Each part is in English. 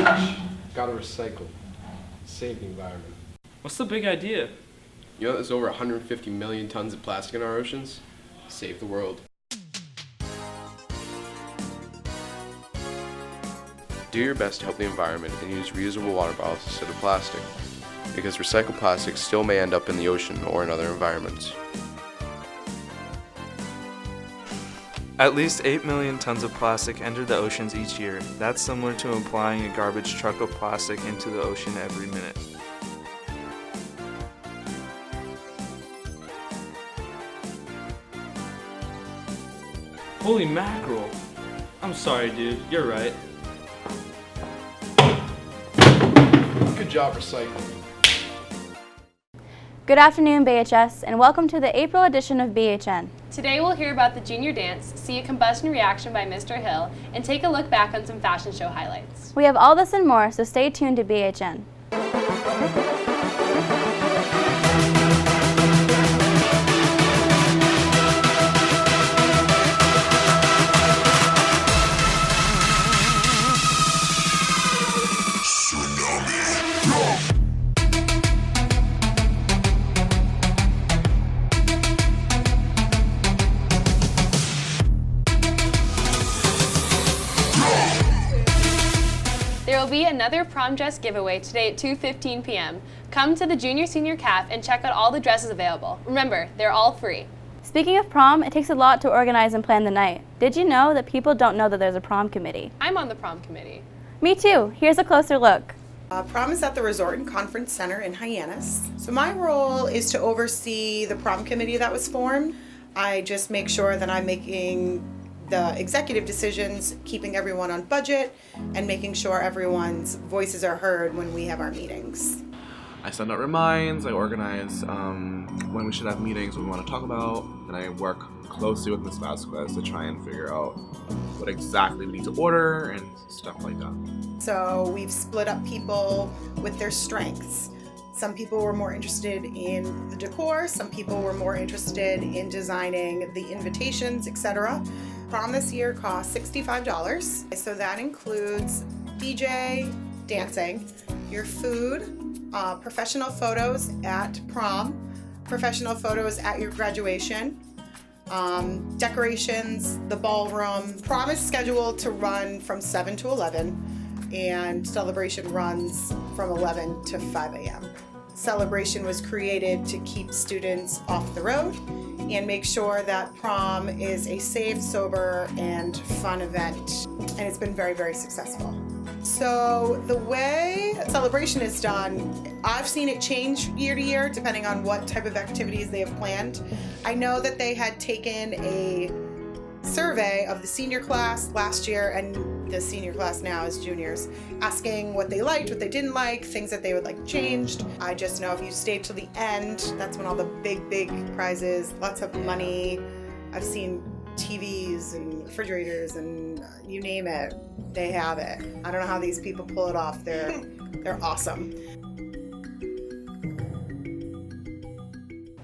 trash. Gotta recycle. Save the environment. What's the big idea? You know there's over 150 million tons of plastic in our oceans? Save the world. Do your best to help the environment and use reusable water bottles instead of plastic, because recycled plastic still may end up in the ocean or in other environments. At least 8 million tons of plastic enter the oceans each year. That's similar to applying a garbage truck of plastic into the ocean every minute. Holy mackerel! I'm sorry, dude. You're right. Good job recycling. Good afternoon, BHS, and welcome to the April edition of BHN. Today we'll hear about the junior dance, see a combustion reaction by Mr. Hill, and take a look back on some fashion show highlights. We have all this and more, so stay tuned to BHN. There will be another prom dress giveaway today at 2:15 p.m. Come to the Junior Senior CAF and check out all the dresses available. Remember, they're all free. Speaking of prom, it takes a lot to organize and plan the night. Did you know that people don't know that there's a prom committee? I'm on the prom committee. Me too. Here's a closer look. Prom is at the Resort and Conference Center in Hyannis. So my role is to oversee the prom committee that was formed. I just make sure that I'm making the executive decisions, keeping everyone on budget, and making sure everyone's voices are heard when we have our meetings. I send out reminds, I organize when we should have meetings, what we want to talk about, and I work closely with Ms. Vasquez to try and figure out what exactly we need to order and stuff like that. So we've split up people with their strengths. Some people were more interested in the decor, some people were more interested in designing the invitations, etc. Prom this year cost $65, so that includes DJ, dancing, your food, professional photos at prom, professional photos at your graduation, decorations, the ballroom. Prom is scheduled to run from 7 to 11, and celebration runs from 11 to 5 a.m. Celebration was created to keep students off the road and make sure that prom is a safe, sober, and fun event. And it's been very, very successful. So the way celebration is done, I've seen it change year to year depending on what type of activities they have planned. I know that they had taken a survey of the senior class last year and the senior class now as juniors, asking what they liked, what they didn't like, things that they would like changed. I just know if you stay till the end, that's when all the big prizes, lots of money. I've seen TVs and refrigerators and you name it, they have it. I don't know how these people pull it off. They're awesome.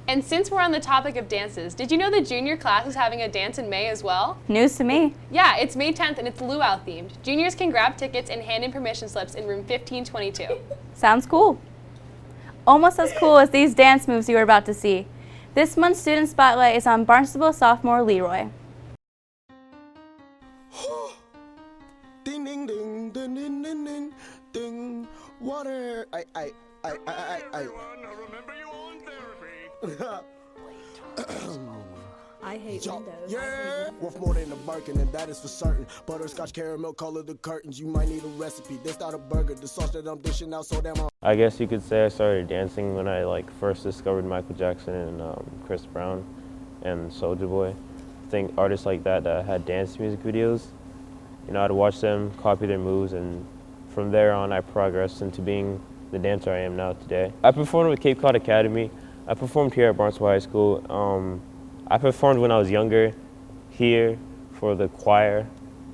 And since we're on the topic of dances, did you know the junior class is having a dance in May as well? News to me. Yeah, it's May 10th and it's luau themed. Juniors can grab tickets and hand in permission slips in room 1522. Sounds cool. Almost as cool as these dance moves you are about to see. This month's student spotlight is on Barnstable sophomore Leroy. Ding ding ding ding ding ding ding ding. Water. I remember you on therapy. I hate windows. Yeah. Worth more than a Birkin, and that is for certain. Butterscotch caramel color the curtains. You might need a recipe. This not a burger. The sauce that I'm dishing out so damn. I guess you could say I started dancing when I first discovered Michael Jackson and Chris Brown and Soulja Boy. I think artists like that had dance music videos. I'd watch them, copy their moves, and from there on I progressed into being the dancer I am now today. I performed with Cape Cod Academy. I performed here at Barnstable High School. I performed when I was younger here for the choir,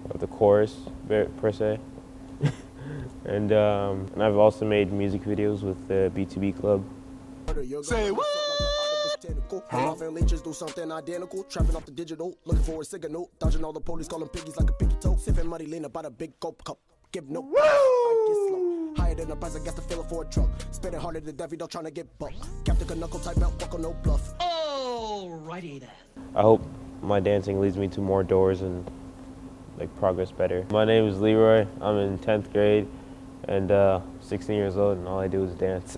or the chorus per se. And I've also made music videos with the B2B Club. Say what? Huh? Just do something identical, trapping off the digital, looking for a signal, dodging all the police, calling piggies like a piggy toe, sipping muddy lean about a big coke cup, give no. this slow. Higher than the price, I guess the feeling for a truck. Spinning harder than Debbie, don't tryna get bucked. Captain a knuckle type belt, buckle no bluff. Alrighty then. I hope my dancing leads me to more doors and like progress better. My name is Leroy. I'm in 10th grade and 16 years old, and all I do is dance.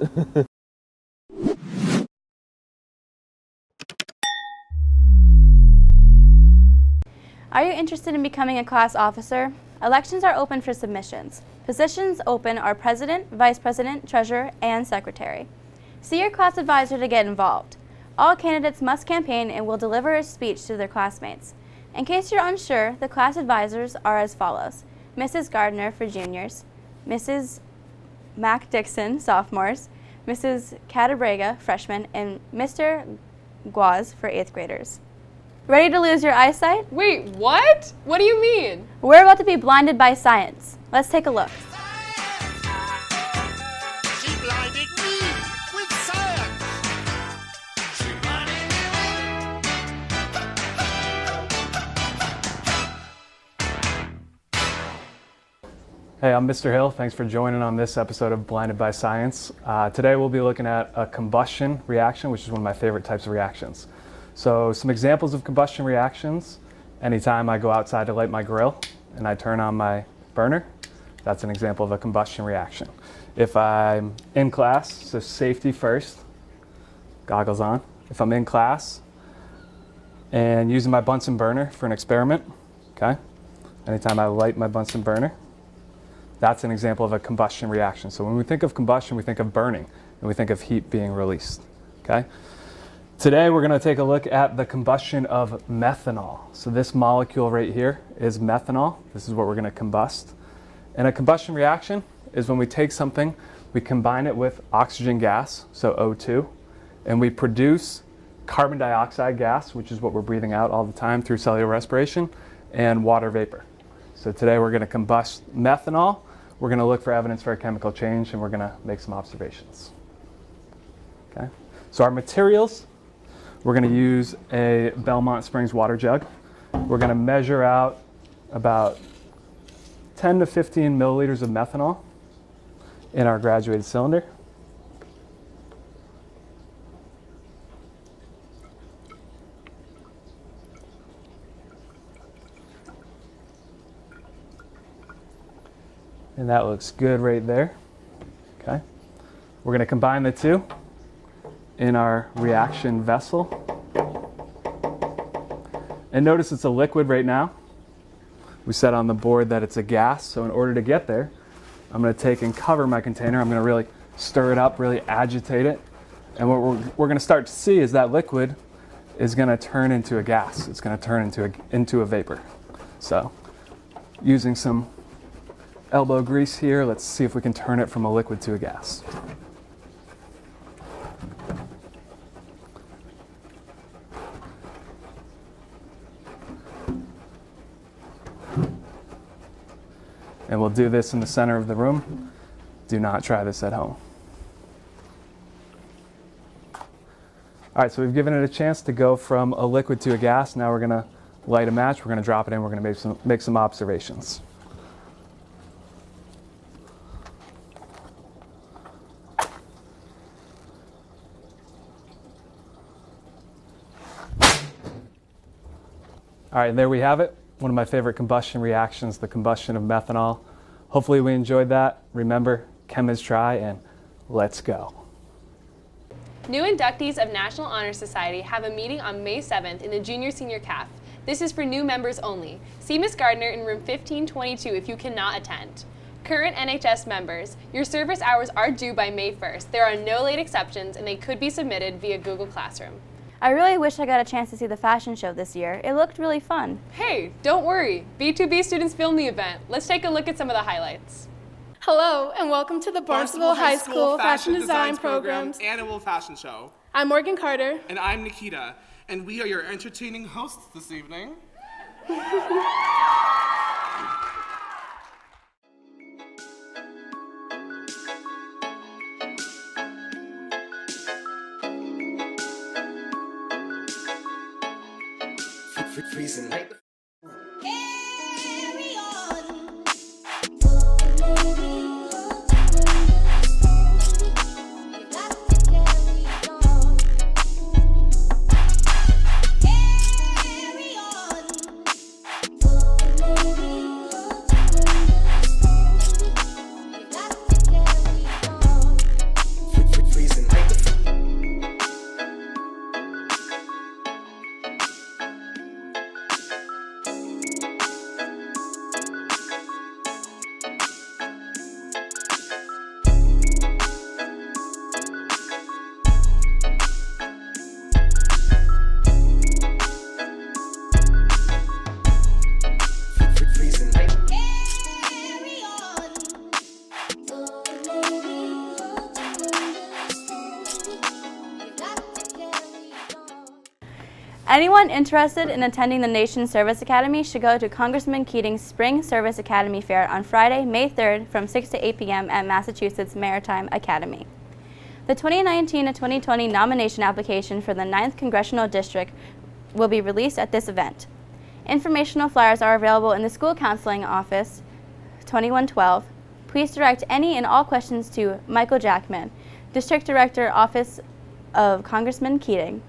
Are you interested in becoming a class officer? Elections are open for submissions. Positions open are president, vice president, treasurer, and secretary. See your class advisor to get involved. All candidates must campaign and will deliver a speech to their classmates. In case you're unsure, the class advisors are as follows: Mrs. Gardner for juniors, Mrs. Mac Dixon, sophomores, Mrs. Catabrega, freshmen, and Mr. Guaz for 8th graders. Ready to lose your eyesight? Wait, what? What do you mean? We're about to be blinded by science. Let's take a look. She blinded me with science. She blinded Hey, I'm Mr. Hill. Thanks for joining on this episode of Blinded by Science. Today we'll be looking at a combustion reaction, which is one of my favorite types of reactions. So some examples of combustion reactions: anytime I go outside to light my grill and I turn on my burner, that's an example of a combustion reaction. If I'm in class, so safety first, goggles on. If I'm in class and using my Bunsen burner for an experiment, okay? Anytime I light my Bunsen burner, that's an example of a combustion reaction. So when we think of combustion, we think of burning, and we think of heat being released, okay? Today we're gonna take a look at the combustion of methanol. So this molecule right here is methanol. This is what we're gonna combust. And a combustion reaction is when we take something, we combine it with oxygen gas, so O2, and we produce carbon dioxide gas, which is what we're breathing out all the time through cellular respiration, and water vapor. So today we're gonna combust methanol. We're gonna look for evidence for a chemical change, and we're gonna make some observations. Okay. So our materials, we're gonna use a Belmont Springs water jug. We're gonna measure out about 10 to 15 milliliters of methanol in our graduated cylinder. And that looks good right there. Okay. We're going to combine the two in our reaction vessel. And notice it's a liquid right now. We said on the board that it's a gas, so in order to get there, I'm going to take and cover my container. I'm going to really stir it up, really agitate it. And what we're going to start to see is that liquid is going to turn into a gas. It's going to turn into a vapor. So using some elbow grease here, let's see if we can turn it from a liquid to a gas. And we'll do this in the center of the room. Do not try this at home. All right, so we've given it a chance to go from a liquid to a gas. Now we're gonna light a match, we're gonna drop it in, we're gonna make some observations. All right, there we have it. One of my favorite combustion reactions, the combustion of methanol. Hopefully we enjoyed that. Remember, chem is try, and let's go. New inductees of National Honor Society have a meeting on May 7th in the Junior Senior CAF. This is for new members only. See Ms. Gardner in room 1522 if you cannot attend. Current NHS members, your service hours are due by May 1st. There are no late exceptions, and they could be submitted via Google Classroom. I really wish I got a chance to see the fashion show this year. It looked really fun. Hey, don't worry. B2B students filmed the event. Let's take a look at some of the highlights. Hello, and welcome to the Barnstable High School Fashion Design Program's Annual Fashion Show. I'm Morgan Carter. And I'm Nikita, and we are your entertaining hosts this evening. Freezing like Carry on. Anyone interested in attending the Nation's Service Academy should go to Congressman Keating's Spring Service Academy Fair on Friday, May 3rd from 6 to 8 p.m. at Massachusetts Maritime Academy. The 2019 to 2020 nomination application for the 9th Congressional District will be released at this event. Informational flyers are available in the School Counseling Office, 2112. Please direct any and all questions to Michael Jackman, District Director, Office of Congressman Keating.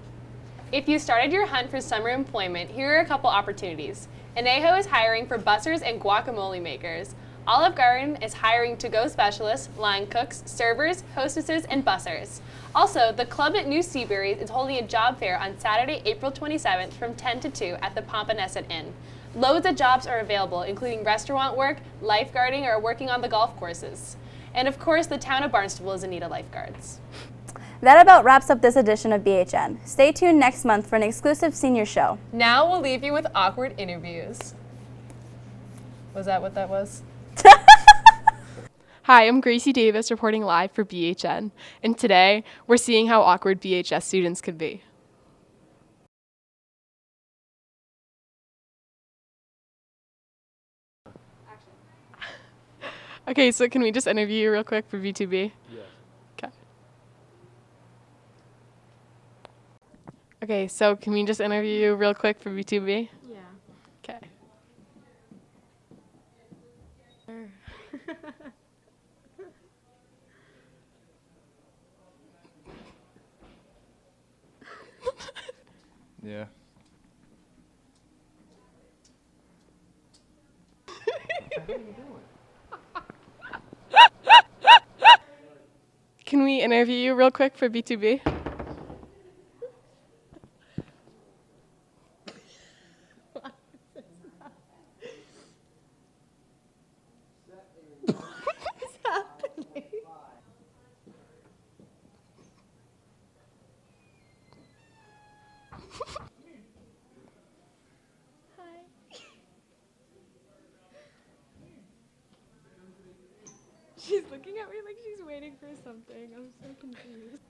If you started your hunt for summer employment, here are a couple opportunities. Anejo is hiring for bussers and guacamole makers. Olive Garden is hiring to-go specialists, line cooks, servers, hostesses, and bussers. Also, the Club at New Seabury is holding a job fair on Saturday, April 27th from 10 to 2 at the Pompanesett Inn. Loads of jobs are available, including restaurant work, lifeguarding, or working on the golf courses. And of course, the town of Barnstable is in need of lifeguards. That about wraps up this edition of BHN. Stay tuned next month for an exclusive senior show. Now we'll leave you with awkward interviews. Was that what that was? Hi, I'm Gracie Davis reporting live for BHN, and today we're seeing how awkward BHS students could be. Okay, so can we just interview you real quick for V2B? Yes. Okay. Okay, so can we just interview you real quick for V2B? Yeah. Okay. Yeah. Can we interview you real quick for B2B? She's looking at me like she's waiting for something. I'm so confused.